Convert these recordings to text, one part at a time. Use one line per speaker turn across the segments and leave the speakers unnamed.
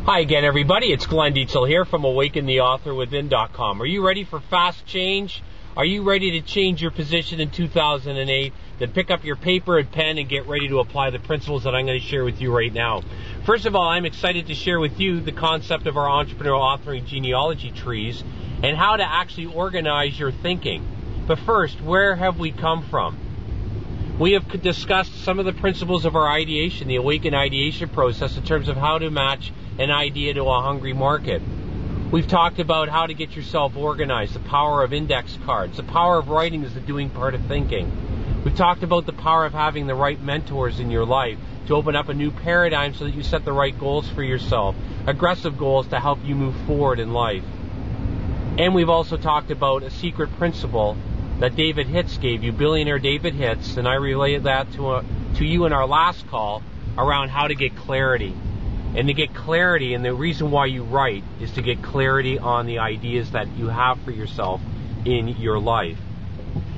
Hi again, everybody. It's Glenn Dietzel here from awakentheauthorwithin.com. Are you ready for fast change? Are you ready to change your position in 2008? Then pick up your paper and pen and get ready to apply the principles that I'm going to share with you right now. First of all, I'm excited to share with you the concept of our entrepreneurial authoring genealogy trees and how to actually organize your thinking. But first, where have we come from? We have discussed some of the principles of our ideation, the awakened ideation process, in terms of how to match an idea to a hungry market. We've talked about how to get yourself organized, the power of index cards. The power of writing is the doing part of thinking. We've talked about the power of having the right mentors in your life to open up a new paradigm so that you set the right goals for yourself, aggressive goals to help you move forward in life. And we've also talked about a secret principle that David Hitz gave you, billionaire David Hitz, and I relayed that to you in our last call around how to get clarity. And to get clarity, and the reason why you write, is to get clarity on the ideas that you have for yourself in your life.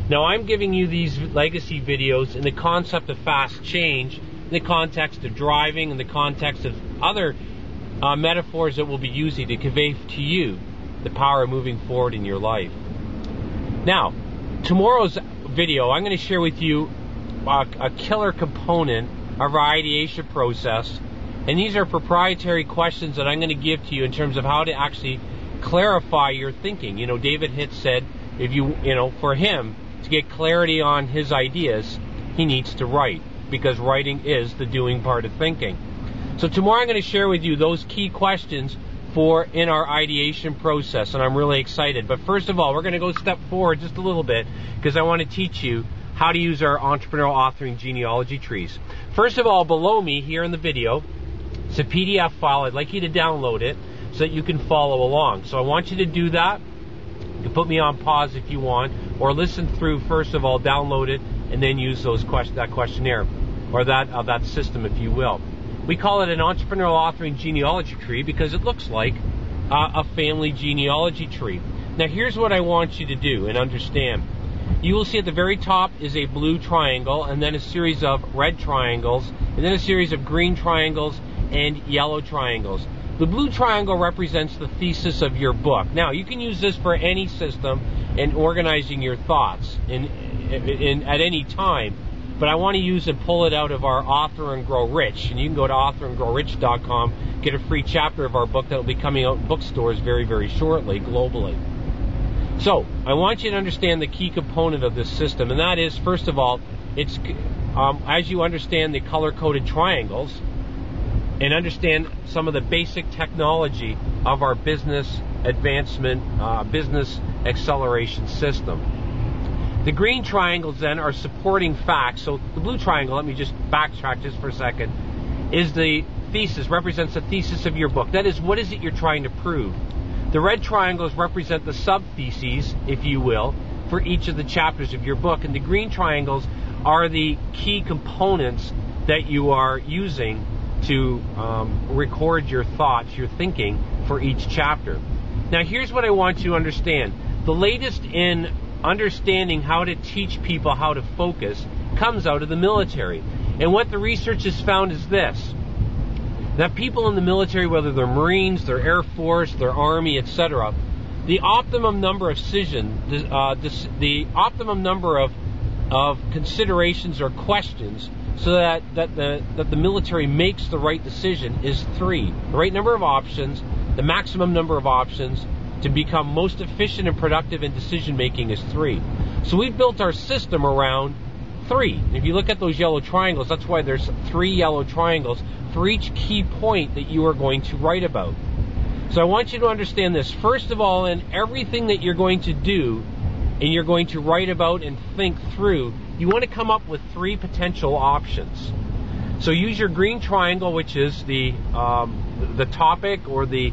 Now, I'm giving you these legacy videos in the concept of fast change, in the context of driving, in the context of other metaphors that we'll be using to convey to you the power of moving forward in your life. Now, tomorrow's video, I'm going to share with you a killer component of our ideation process. And these are proprietary questions that I'm going to give to you in terms of how to actually clarify your thinking. You know, David Hitz said, for him to get clarity on his ideas, he needs to write, because writing is the doing part of thinking. So tomorrow I'm going to share with you those key questions in our ideation process, and I'm really excited. But first of all, we're going to go step forward just a little bit, because I want to teach you how to use our entrepreneurial authoring genealogy trees. First of all, below me here in the video, it's a PDF file. I'd like you to download it so that you can follow along. So I want you to do that. You can put me on pause if you want, or listen through first of all, download it, and then use that questionnaire, or that system, if you will. We call it an entrepreneurial authoring genealogy tree because it looks like a family genealogy tree. Now, here's what I want you to do and understand. You will see at the very top is a blue triangle, and then a series of red triangles, and then a series of green triangles and yellow triangles. The blue triangle represents the thesis of your book. Now, you can use this for any system in organizing your thoughts at any time, but I want to use and pull it out of our Author and Grow Rich. And you can go to authorandgrowrich.com, get a free chapter of our book that will be coming out in bookstores very, very shortly, globally. So, I want you to understand the key component of this system, and that is, first of all, it's as you understand the color-coded triangles, and understand some of the basic technology of our business advancement, business acceleration system. The green triangles then are supporting facts. So the blue triangle, let me just backtrack just for a second, is the thesis, represents the thesis of your book. That is, what is it you're trying to prove? The red triangles represent the sub-theses, if you will, for each of the chapters of your book. And the green triangles are the key components that you are using to record your thoughts, your thinking for each chapter. Now, here's what I want you to understand. The latest in understanding how to teach people how to focus comes out of the military. And what the research has found is this: that people in the military, whether they're Marines, they're Air Force, they're Army, etc., the optimum number of the optimum number of considerations or questions so that the military makes the right decision is 3. The right number of options, the maximum number of options to become most efficient and productive in decision making is 3. So we've built our system around 3. And if you look at those yellow triangles, that's why there's 3 yellow triangles for each key point that you are going to write about. So I want you to understand this. First of all, in everything that you're going to do and you're going to write about and think through, you want to come up with 3 potential options. So use your green triangle, which is the topic or the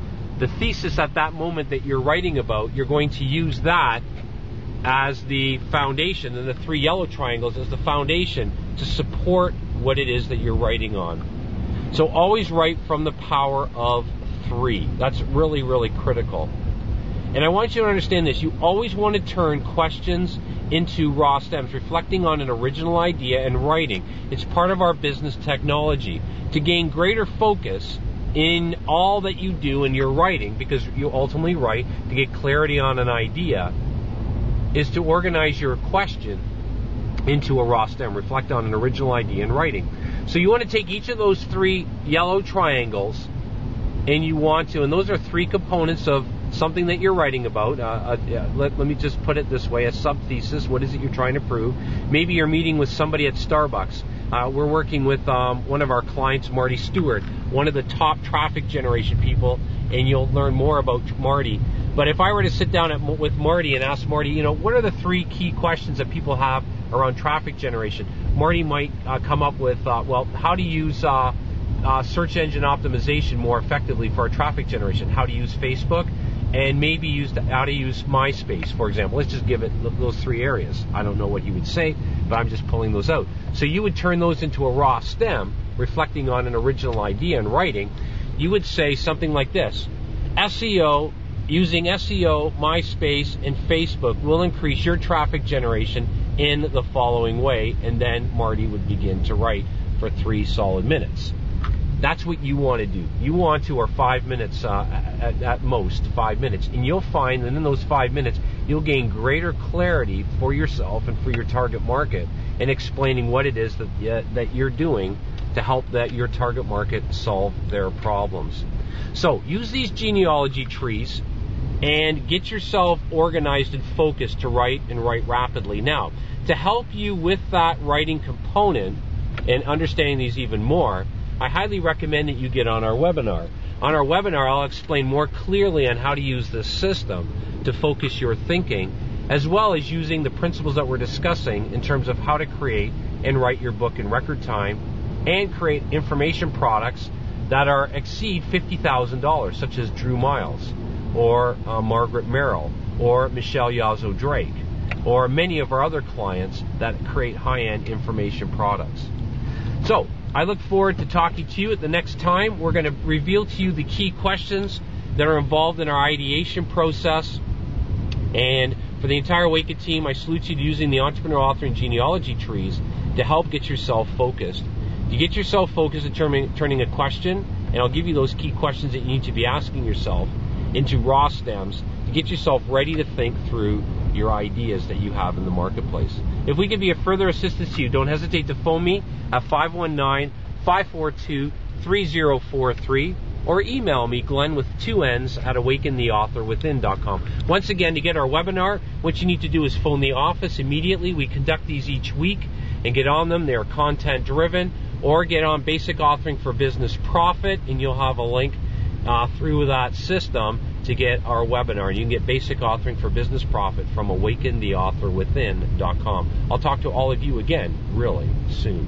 thesis at that moment that you're writing about. You're going to use that as the foundation, and the 3 yellow triangles as the foundation to support what it is that you're writing on. So always write from the power of 3. That's really, really critical. And I want you to understand this. You always want to turn questions into raw stems, reflecting on an original idea and writing. It's part of our business technology. To gain greater focus, in all that you do in your writing, because you ultimately write to get clarity on an idea, is to organize your question into a raw stem, reflect on an original idea in writing. So you want to take each of those 3 yellow triangles, and you want to, and those are 3 components of something that you're writing about. Let me just put it this way, a sub-thesis. What is it you're trying to prove? Maybe you're meeting with somebody at Starbucks. We're working with one of our clients, Marty Stewart, one of the top traffic generation people, and you'll learn more about Marty. But if I were to sit down with Marty and ask Marty, what are the 3 key questions that people have around traffic generation? Marty might come up with, how to use search engine optimization more effectively for our traffic generation, how to use Facebook, and maybe how to use MySpace, for example. Let's just give it those 3 areas. I don't know what he would say, but I'm just pulling those out. So you would turn those into a raw stem, reflecting on an original idea in writing. You would say something like this: SEO, using SEO, MySpace, and Facebook will increase your traffic generation in the following way, and then Marty would begin to write for 3 solid minutes. That's what you want to do. You want to, or 5 minutes, at most 5 minutes. And you'll find that in those 5 minutes, you'll gain greater clarity for yourself and for your target market in explaining what it is that you're doing to help your target market solve their problems. So use these genealogy trees and get yourself organized and focused to write and write rapidly. Now, to help you with that writing component and understanding these even more, I highly recommend that you get on our webinar. On our webinar, I'll explain more clearly on how to use this system to focus your thinking, as well as using the principles that we're discussing in terms of how to create and write your book in record time and create information products that exceed $50,000, such as Drew Miles or Margaret Merrill or Michelle Yazoo Drake or many of our other clients that create high-end information products. So I look forward to talking to you at the next time. We're going to reveal to you the key questions that are involved in our ideation process. And for the entire Awaken team, I salute you to using the Entrepreneurial, Author, and Genealogy trees to help get yourself focused. You get yourself focused at turning a question, and I'll give you those key questions that you need to be asking yourself into raw stems to get yourself ready to think through your ideas that you have in the marketplace. If we can be of further assistance to you, don't hesitate to phone me at 519-542-3043 or email me, Glenn with 2 N's at awakentheauthorwithin.com. Once again, to get our webinar, what you need to do is phone the office immediately. We conduct these each week and get on them. They're content driven. Or get on Basic Authoring for Business Profit, and you'll have a link through that system to get our webinar. You can get Basic Authoring for Business Profit from awakentheauthorwithin.com. I'll talk to all of you again really soon.